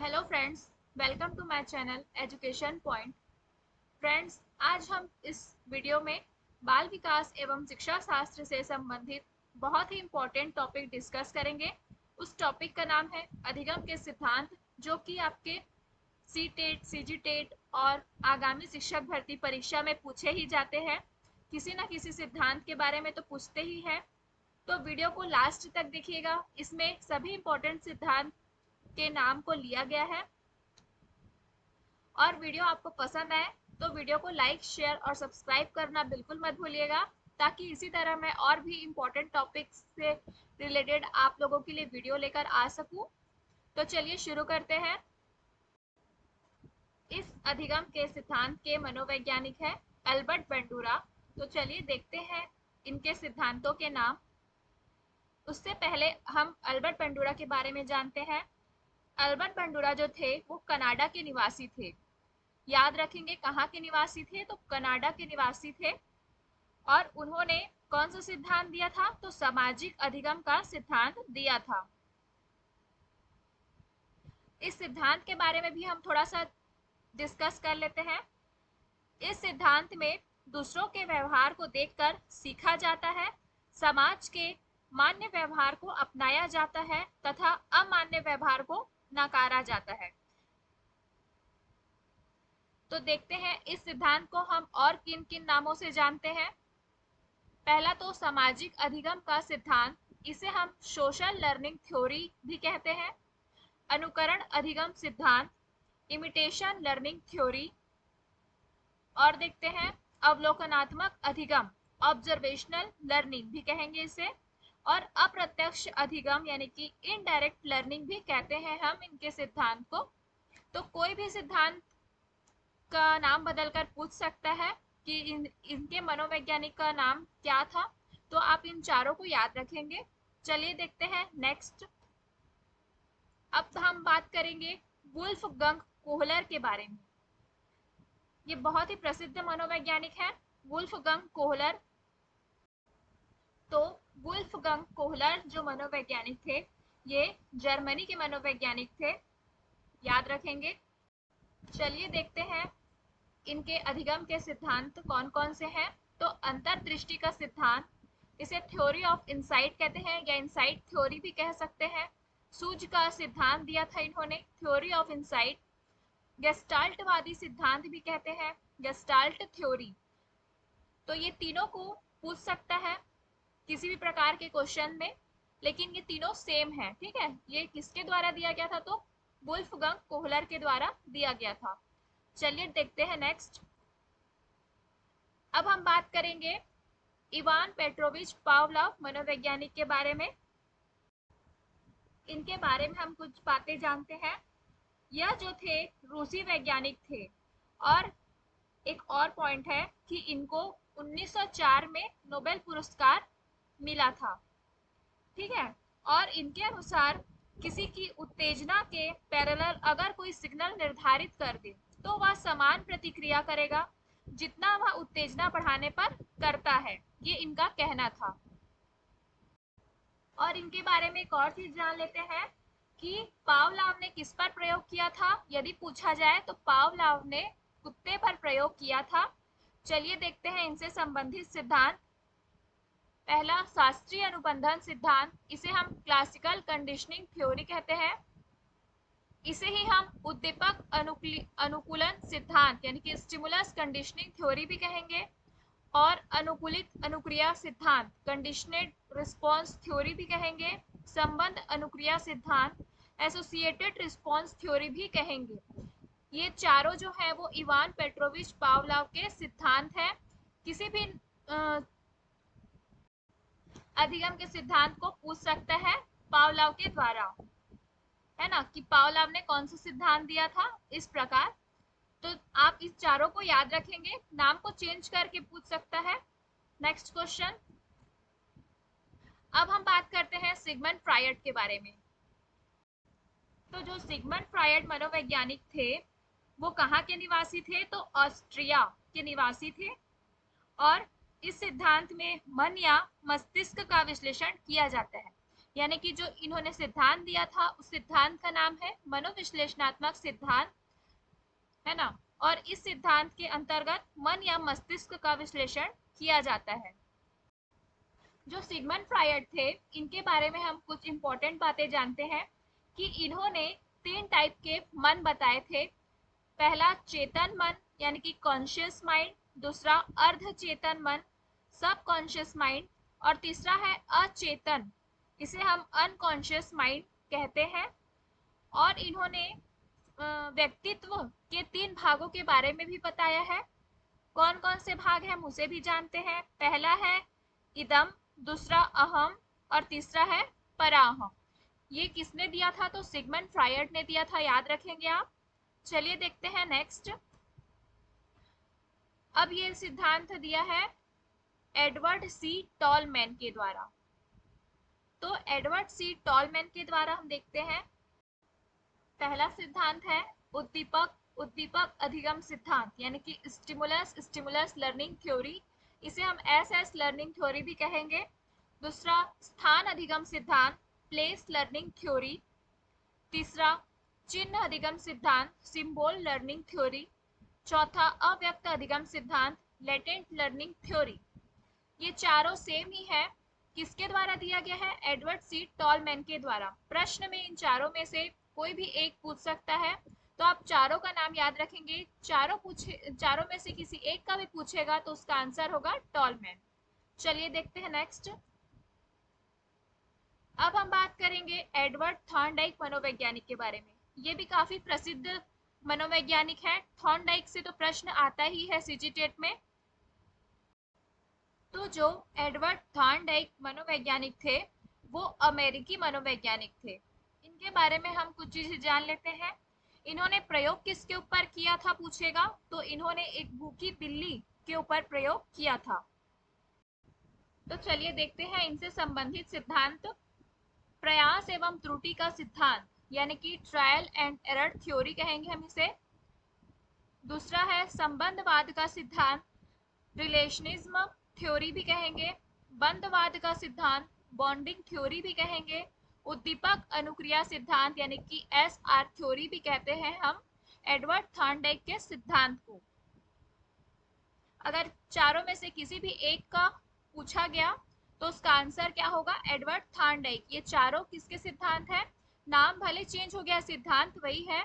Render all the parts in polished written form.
Hello friends, welcome to my channel education point. Friends, आज हम इस वीडियो में बाल विकास एवं शिक्षा शास्त्र से संबंधित बहुत ही इम्पोर्टेंट टॉपिक डिस्कस करेंगे। उस टॉपिक का नाम है अधिगम के सिद्धांत, जो कि आपके सी टेट, सी जी टेट और आगामी शिक्षक भर्ती परीक्षा में पूछे ही जाते हैं। किसी न किसी सिद्धांत के बारे में तो पूछते ही है। तो वीडियो को लास्ट तक देखिएगा, इसमें सभी इम्पोर्टेंट सिद्धांत के नाम को लिया गया है। और वीडियो आपको पसंद आए तो वीडियो को लाइक, शेयर और सब्सक्राइब करना बिल्कुल मत भूलिएगा, ताकि इसी तरह मैं और भी इम्पोर्टेंट टॉपिक्स से रिलेटेड आप लोगों के लिए वीडियो लेकर आ सकूं। तो चलिए शुरू करते हैं। इस अधिगम के सिद्धांत के मनोवैज्ञानिक है अल्बर्ट बंडूरा। तो चलिए देखते हैं इनके सिद्धांतों के नाम। उससे पहले हम अल्बर्ट बंडूरा के बारे में जानते हैं। अल्बर्ट बंडूरा जो थे वो कनाडा के निवासी थे। याद रखेंगे कहाँ के निवासी थे, तो कनाडा के निवासी थे। और उन्होंने कौन सा सिद्धांत दिया था, तो सामाजिक अधिगम का सिद्धांत दिया था। इस सिद्धांत के बारे में भी हम थोड़ा सा डिस्कस कर लेते हैं। इस सिद्धांत में दूसरों के व्यवहार को देखकर सीखा जाता है, समाज के मान्य व्यवहार को अपनाया जाता है तथा अमान्य व्यवहार को नकारा जाता है। तो देखते हैं इस सिद्धांत को हम और किन किन नामों से जानते हैं। पहला तो सामाजिक अधिगम का सिद्धांत, इसे हम सोशल लर्निंग थ्योरी भी कहते हैं। अनुकरण अधिगम सिद्धांत, इमिटेशन लर्निंग थ्योरी। और देखते हैं अवलोकनात्मक अधिगम, ऑब्जर्वेशनल लर्निंग भी कहेंगे इसे। और अप्रत्यक्ष अधिगम यानी कि इनडायरेक्ट लर्निंग भी कहते हैं हम इनके सिद्धांत को। तो कोई भी सिद्धांत का नाम बदलकर पूछ सकता है कि इनके मनोवैज्ञानिक का नाम क्या था, तो आप इन चारों को याद रखेंगे। चलिए देखते हैं नेक्स्ट। अब हम बात करेंगे वुल्फगंग कोहलर के बारे में। ये बहुत ही प्रसिद्ध मनोवैज्ञानिक है वुल्फगंग कोहलर। तो वुल्फगंग कोहलर जो मनोवैज्ञानिक थे, ये जर्मनी के मनोवैज्ञानिक थे, याद रखेंगे। चलिए देखते हैं इनके अधिगम के सिद्धांत कौन कौन से हैं। तो अंतर्दृष्टि का सिद्धांत, इसे थ्योरी ऑफ इंसाइट कहते हैं या इंसाइट थ्योरी भी कह सकते हैं। सूझ का सिद्धांत दिया था इन्होंने, थ्योरी ऑफ इंसाइट। गेस्टाल्टवादी सिद्धांत भी कहते हैं, गेस्टाल्ट थ्योरी। तो ये तीनों को पूछ सकता है किसी भी प्रकार के क्वेश्चन में, लेकिन ये तीनों सेम है, ठीक है। ये किसके द्वारा दिया गया था, तो वुल्फगंग कोहलर के द्वारा दिया गया था। चलिए देखते हैं नेक्स्ट। अब हम बात करेंगे इवान पेट्रोविच पावलोव मनोवैज्ञानिक के बारे में। इनके बारे में हम कुछ बातें जानते हैं। यह जो थे रूसी वैज्ञानिक थे। और एक और पॉइंट है कि इनको 1904 में नोबेल पुरस्कार मिला था, ठीक है। और इनके अनुसार किसी की उत्तेजना के पैरेलल अगर कोई सिग्नल निर्धारित कर दे तो वह समान प्रतिक्रिया करेगा जितना वह उत्तेजना बढ़ाने पर करता है, ये इनका कहना था। और इनके बारे में एक और चीज जान लेते हैं कि पावलोव ने किस पर प्रयोग किया था। यदि पूछा जाए तो पावलोव ने कुत्ते पर प्रयोग किया था। चलिए देखते हैं इनसे संबंधित सिद्धांत। पहला शास्त्रीय अनुबंधन सिद्धांत, इसे हम क्लासिकल कंडीशनिंग थ्योरी कहते हैं। इसे ही हम उद्दीपक अनुकूलन सिद्धांत यानी कि स्टिमुलस कंडीशनिंग थ्योरी भी कहेंगे। और अनुकूलित अनुक्रिया सिद्धांत, कंडीशनेड रिस्पॉन्स थ्योरी भी कहेंगे। संबंध अनुक्रिया सिद्धांत, एसोसिएटेड रिस्पॉन्स थ्योरी भी कहेंगे। ये चारों जो है वो इवान पेट्रोविच पावलोव के सिद्धांत हैं। किसी भी अधिगम के सिद्धांत को पूछ सकता है पावलोव के द्वारा, है ना, कि पावलोव ने कौन सा सिद्धांत दिया था, इस प्रकार। तो आप इस चारों को याद रखेंगे, नाम को चेंज करके पूछ सकता है। Next question. अब हम बात करते हैं सिगमंड फ्रायड के बारे में। तो जो सिगमंड फ्रायड मनोवैज्ञानिक थे वो कहाँ के निवासी थे, तो ऑस्ट्रिया के निवासी थे। और इस सिद्धांत में मन या मस्तिष्क का विश्लेषण किया जाता है। यानी कि जो इन्होंने सिद्धांत दिया था उस सिद्धांत का नाम है मनोविश्लेषणात्मक सिद्धांत, है ना। और इस सिद्धांत के अंतर्गत मन या मस्तिष्क का विश्लेषण किया जाता है। जो सिगमंड फ्रायड थे, इनके बारे में हम कुछ इंपॉर्टेंट बातें जानते हैं कि इन्होंने 3 टाइप के मन बताए थे। पहला चेतन मन यानी कि कॉन्शियस माइंड, दूसरा अर्ध चेतन मन सब कॉन्शियस माइंड, और तीसरा है अचेतन, इसे हम अनकॉन्शियस माइंड कहते हैं। और इन्होंने व्यक्तित्व के 3 भागों के बारे में भी बताया है। कौन कौन से भाग हैं हम उसे भी जानते हैं। पहला है इदम, दूसरा अहम, और तीसरा है पराहम। ये किसने दिया था? तो सिगमंड फ्रायड ने दिया था, याद रखेंगे आप। चलिए देखते हैं नेक्स्ट। अब ये सिद्धांत दिया है एडवर्ड सी टॉलमैन के द्वारा। तो एडवर्ड सी टॉलमैन के द्वारा हम देखते हैं। पहला सिद्धांत है उद्दीपक उद्दीपक अधिगम सिद्धांत, यानी कि स्टिमुलस स्टिमुलस लर्निंग थ्योरी, इसे हम एस लर्निंग थ्योरी भी कहेंगे। दूसरा स्थान अधिगम सिद्धांत, प्लेस लर्निंग थ्योरी। तीसरा चिन्ह अधिगम सिद्धांत, सिंबल लर्निंग थ्योरी। चौथा अव्यक्त अधिगम सिद्धांत, लेटेंट लर्निंग थ्योरी। ये चारों सेम ही है। किसके द्वारा दिया गया है? एडवर्ड सी टॉलमैन के द्वारा। प्रश्न में इन चारों में से कोई भी एक पूछ सकता है, तो आप चारों का नाम याद रखेंगे। चारों में से किसी एक का भी पूछेगा तो उसका आंसर होगा टॉलमैन। चलिए देखते हैं नेक्स्ट। अब हम बात करेंगे एडवर्ड थॉर्नडाइक मनोवैज्ञानिक के बारे में। ये भी काफी प्रसिद्ध मनोवैज्ञानिक है। थॉर्नडाइक से तो प्रश्न आता ही है सीजीटेट में। तो जो एडवर्ड थॉर्नडाइक मनोवैज्ञानिक थे वो अमेरिकी मनोवैज्ञानिक थे। इनके बारे में हम कुछ चीजें जान लेते हैं। इन्होंने प्रयोग किसके ऊपर किया था पूछेगा, तो इन्होंने एक भूखी बिल्ली के ऊपर प्रयोग किया था। तो चलिए देखते हैं इनसे संबंधित सिद्धांत। प्रयास एवं त्रुटि का सिद्धांत, यानी कि ट्रायल एंड एरर थ्योरी कहेंगे हम इसे। दूसरा है संबंधवाद का सिद्धांत, रिलेशनिज्म थ्योरी भी कहेंगे। बंधवाद का सिद्धांत, बॉन्डिंग थ्योरी भी कहेंगे। उद्दीपक अनुक्रिया सिद्धांत, यानी कि एसआर थ्योरी भी कहते हैं हम एडवर्ड थॉर्नडाइक के सिद्धांत को। अगर चारों में से किसी भी एक का पूछा गया तो उसका आंसर क्या होगा? Edward Thorndike. ये चारों किसके सिद्धांत है? नाम भले चेंज हो गया, सिद्धांत वही है।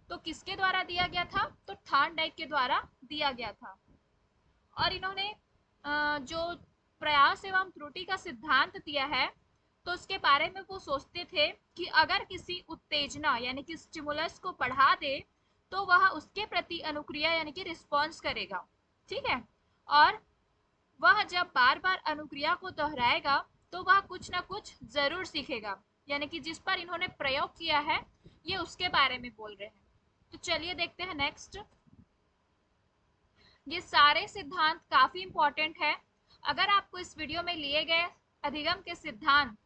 तो किसके द्वारा दिया गया था? तो थॉर्नडाइक के द्वारा दिया गया था। और इन्होंने जो प्रयास एवं त्रुटि का सिद्धांत दिया है, तो उसके बारे में वो सोचते थे कि अगर किसी उत्तेजना यानी कि स्टिमुलस को बढ़ा दे तो वह उसके प्रति अनुक्रिया यानी कि रिस्पॉन्स करेगा, ठीक है। और वह जब बार बार अनुक्रिया को दोहराएगा तो वह कुछ ना कुछ जरूर सीखेगा, यानी कि जिस पर इन्होंने प्रयोग किया है ये उसके बारे में बोल रहे हैं। तो चलिए देखते हैं नेक्स्ट। ये सारे सिद्धांत काफी इंपॉर्टेंट है। अगर आपको इस वीडियो में लिए गए अधिगम के सिद्धांत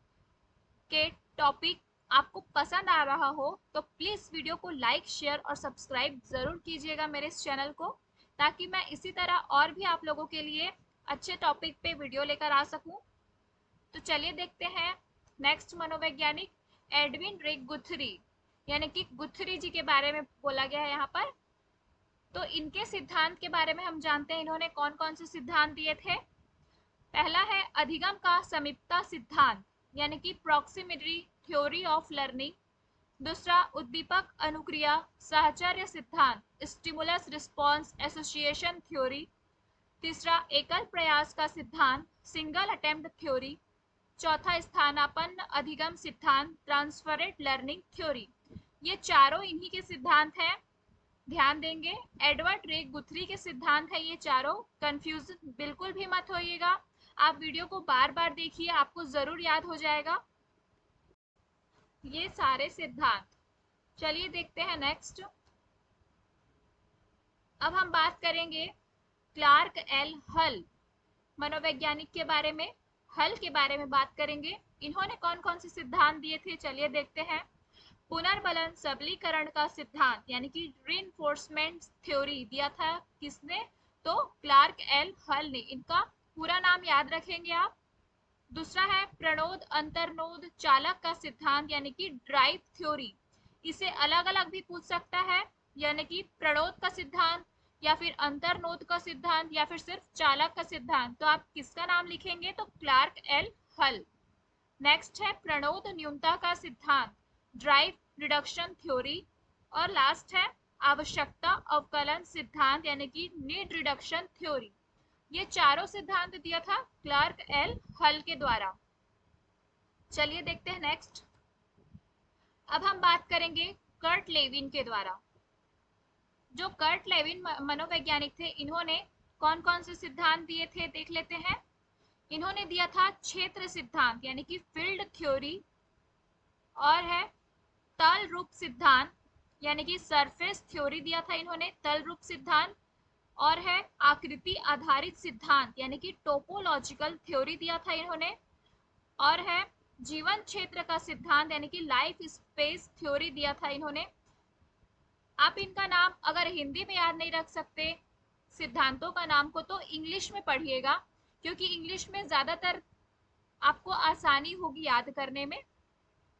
के टॉपिक आपको पसंद आ रहा हो तो प्लीज वीडियो को लाइक, शेयर और सब्सक्राइब जरूर कीजिएगा मेरे इस चैनल को, ताकि मैं इसी तरह और भी आप लोगों के लिए अच्छे टॉपिक पे वीडियो लेकर आ सकूं। तो चलिए देखते हैं नेक्स्ट मनोवैज्ञानिक एडविन रे गुथरी, यानी कि गुथरी जी के बारे में बोला गया है यहाँ पर। तो इनके सिद्धांत के बारे में हम जानते हैं, इन्होंने कौन कौन से सिद्धांत दिए थे। पहला है अधिगम का समीपता सिद्धांत, यानी कि प्रॉक्सिमिटी थ्योरी ऑफ लर्निंग। दूसरा उद्दीपक अनुक्रिया साहचर्य सिद्धांत, स्टिमुलस रिस्पॉन्स एसोसिएशन थ्योरी। तीसरा एकल प्रयास का सिद्धांत, सिंगल अटेम्प्ट थ्योरी। चौथा स्थानापन्न अधिगम सिद्धांत, ट्रांसफरेंट लर्निंग थ्योरी। ये चारों इन्हीं के सिद्धांत हैं, ध्यान देंगे। एडवर्ड रे गुथरी के सिद्धांत है ये चारों, कंफ्यूज बिल्कुल भी मत होइएगा। आप वीडियो को बार बार देखिए, आपको जरूर याद हो जाएगा ये सारे सिद्धांत। चलिए देखते हैं नेक्स्ट। अब हम बात करेंगे क्लार्क एल हल मनोवैज्ञानिक के बारे में। हल के बारे में बात करेंगे, इन्होंने कौन कौन से सिद्धांत दिए थे चलिए देखते हैं। पुनर्बलन सबलीकरण का सिद्धांत, यानी कि रीइंफोर्समेंट थ्योरी दिया था किसने? तो क्लार्क एल हल ने। इनका पूरा नाम याद रखेंगे आप। दूसरा है प्रणोद अंतर्नोद चालक का सिद्धांत यानी कि ड्राइव थ्योरी। इसे अलग अलग भी पूछ सकता है, यानी कि प्रणोद का सिद्धांत या फिर अंतर्नोद का सिद्धांत या फिर सिर्फ चालक का सिद्धांत। तो आप किसका नाम लिखेंगे? तो क्लार्क एल हल। नेक्स्ट है प्रणोद न्यूनता का सिद्धांत ड्राइव रिडक्शन थ्योरी। और लास्ट है आवश्यकता अवकलन सिद्धांत यानी कि नीड रिडक्शन थ्योरी। ये चारों सिद्धांत दिया था क्लार्क एल हल के द्वारा। चलिए देखते हैं नेक्स्ट। अब हम बात करेंगे कर्ट लेविन के द्वारा। जो कर्ट लेविन मनोवैज्ञानिक थे, इन्होंने कौन कौन से सिद्धांत दिए थे देख लेते हैं। इन्होंने दिया था क्षेत्र सिद्धांत यानी कि फील्ड थ्योरी, और है तल रूप सिद्धांत यानी कि सरफेस थ्योरी दिया था इन्होंने, तल रूप सिद्धांत। और है आकृति आधारित सिद्धांत यानी कि टोपोलॉजिकल थ्योरी दिया था इन्होंने। और है जीवन क्षेत्र का सिद्धांत यानी कि लाइफ स्पेस थ्योरी दिया था इन्होंने। आप इनका नाम अगर हिंदी में याद नहीं रख सकते सिद्धांतों का नाम को, तो इंग्लिश में पढ़िएगा, क्योंकि इंग्लिश में ज्यादातर आपको आसानी होगी याद करने में।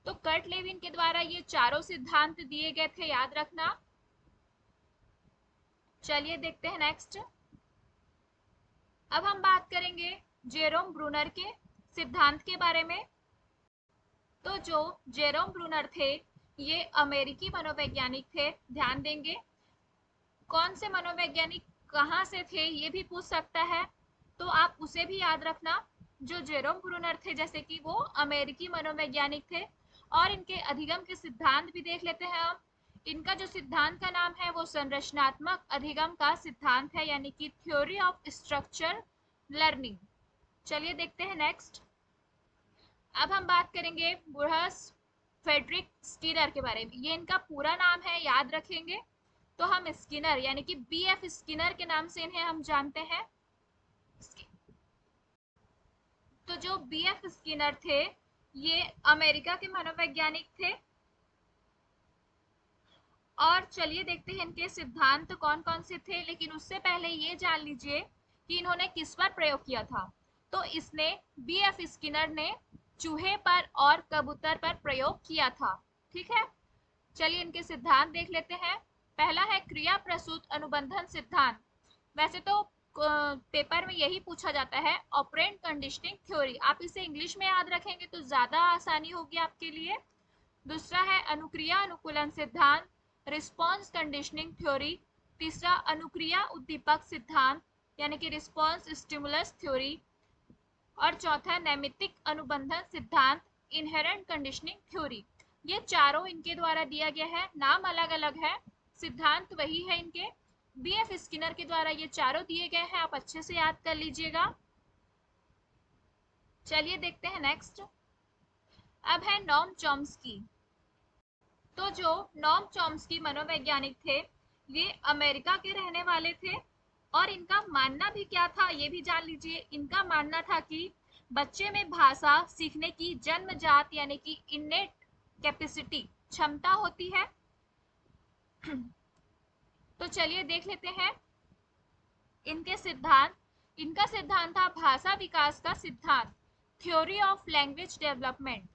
तो कर्ट लेविन के द्वारा ये चारों सिद्धांत दिए गए थे, याद रखना। चलिए देखते हैं नेक्स्ट। अब हम बात करेंगे जेरोम ब्रूनर के सिद्धांत के बारे में। तो जो जेरोम ब्रूनर थे, ये अमेरिकी मनोवैज्ञानिक थे। ध्यान देंगे कौन से मनोवैज्ञानिक कहाँ से थे ये भी पूछ सकता है, तो आप उसे भी याद रखना। जो जेरोम ब्रूनर थे जैसे कि वो अमेरिकी मनोवैज्ञानिक थे। और इनके अधिगम के सिद्धांत भी देख लेते हैं हम। इनका जो सिद्धांत का नाम है वो संरचनात्मक अधिगम का सिद्धांत है यानी कि थ्योरी ऑफ स्ट्रक्चर लर्निंग। चलिए देखते हैं नेक्स्ट। अब हम बात करेंगे बुरहस फेडरिक स्किनर के बारे में। ये इनका पूरा नाम है, याद रखेंगे तो हम स्किनर यानी कि बीएफ स्किनर के नाम से इन्हें हम जानते हैं। तो जो बीएफ स्किनर थे, ये अमेरिका के मनोवैज्ञानिक थे। और चलिए देखते हैं इनके सिद्धांत कौन कौन से थे, लेकिन उससे पहले ये जान लीजिए कि इन्होंने किस पर प्रयोग किया था। तो इसने बीएफ स्किनर ने चूहे पर और कबूतर पर प्रयोग किया था। ठीक है, चलिए इनके सिद्धांत देख लेते हैं। पहला है क्रिया प्रसूत अनुबंधन सिद्धांत। वैसे तो पेपर में यही पूछा जाता है ऑपरेंट कंडीशनिंग थ्योरी, आप इसे इंग्लिश में याद रखेंगे तो ज्यादा आसानी होगी आपके लिए। दूसरा है अनुक्रिया अनुकूलन सिद्धांत रिस्पॉन्स कंडीशनिंग थ्योरी। तीसरा अनुक्रिया उद्दीपक सिद्धांत यानी कि रिस्पॉन्स स्टिमुलस थ्योरी। और चौथा नैमित्तिक अनुबंधन सिद्धांत इनहेरेंट कंडीशनिंग थ्योरी। ये चारों इनके द्वारा दिया गया है, नाम अलग अलग है, सिद्धांत वही है इनके। बीएफ स्किनर के द्वारा ये चारों दिए गए हैं, आप अच्छे से याद कर लीजिएगा। चलिए देखते हैं नेक्स्ट। अब है नॉम चॉम्स्की। तो जो नॉम चॉम्स्की मनोवैज्ञानिक थे, ये अमेरिका के रहने वाले थे। और इनका मानना भी क्या था ये भी जान लीजिए। इनका मानना था कि बच्चे में भाषा सीखने की जन्मजात यानी कि इनेट कैपेसिटी क्षमता होती है। तो चलिए देख लेते हैं इनके सिद्धांत। इनका सिद्धांत था भाषा विकास का सिद्धांत थ्योरी ऑफ लैंग्वेज डेवलपमेंट।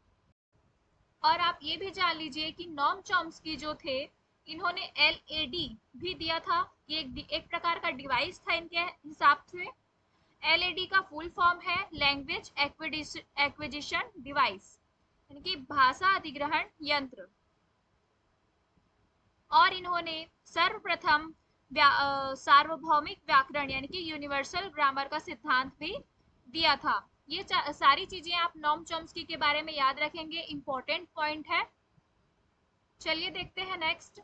और आप ये भी जान लीजिए कि नॉम चॉम्स्की जो थे, इन्होंने एलएडी भी दिया था। ये एक प्रकार का डिवाइस था इनके हिसाब से। एलएडी का फुल फॉर्म है लैंग्वेज एक्विजिशन डिवाइस यानी कि भाषा अधिग्रहण यंत्र। और इन्होंने सर्वप्रथम सार्वभौमिक व्याकरण यानी कि यूनिवर्सल ग्रामर का सिद्धांत भी दिया था। ये सारी चीजें आप नॉम चॉम्स्की के बारे में याद रखेंगे, इंपॉर्टेंट पॉइंट है। चलिए देखते हैं नेक्स्ट।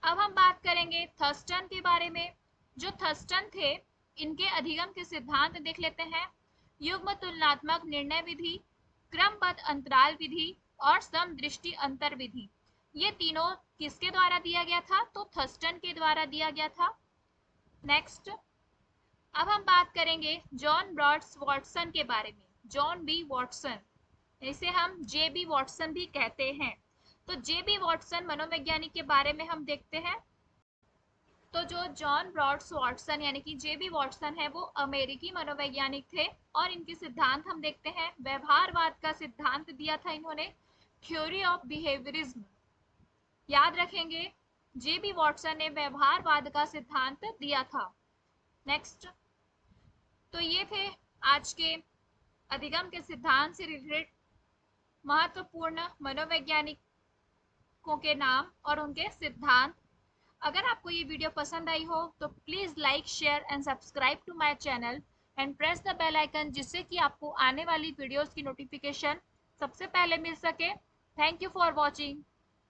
अब हम बात करेंगे थर्स्टन के बारे में। जो थर्स्टन थे, इनके अधिगम के सिद्धांत देख लेते हैं। युग्म तुलनात्मक निर्णय विधि, क्रमबद्ध अंतराल विधि और समदृष्टि अंतर विधि। ये तीनों किसके द्वारा दिया गया था? तो थर्स्टन के द्वारा दिया गया था। नेक्स्ट, अब हम बात करेंगे जॉन ब्रॉड्स वॉटसन के बारे में। जॉन बी वॉटसन, इसे हम जे बी वॉटसन भी कहते हैं। तो जे बी वॉटसन मनोवैज्ञानिक के बारे में हम देखते हैं। तो जो जॉन ब्रॉड्स वाटसन यानी कि जेबी वाटसन है वो अमेरिकी मनोवैज्ञानिक थे और इनके सिद्धांत हम देखते हैं। व्यवहारवाद का सिद्धांत दिया था इन्होंने, थ्योरी ऑफ बिहेवियरिज्म। याद रखेंगे, जेबी वाटसन ने व्यवहारवाद का सिद्धांत दिया था। नेक्स्ट, तो ये थे आज के अधिगम के सिद्धांत से रिलेटेड महत्वपूर्ण मनोवैज्ञानिकों के नाम और उनके सिद्धांत। अगर आपको ये वीडियो पसंद आई हो तो please like, share and subscribe to my channel and press the bell icon, जिससे कि आपको आने वाली वीडियोस की नोटिफिकेशन सबसे पहले मिल सके। Thank you for watching.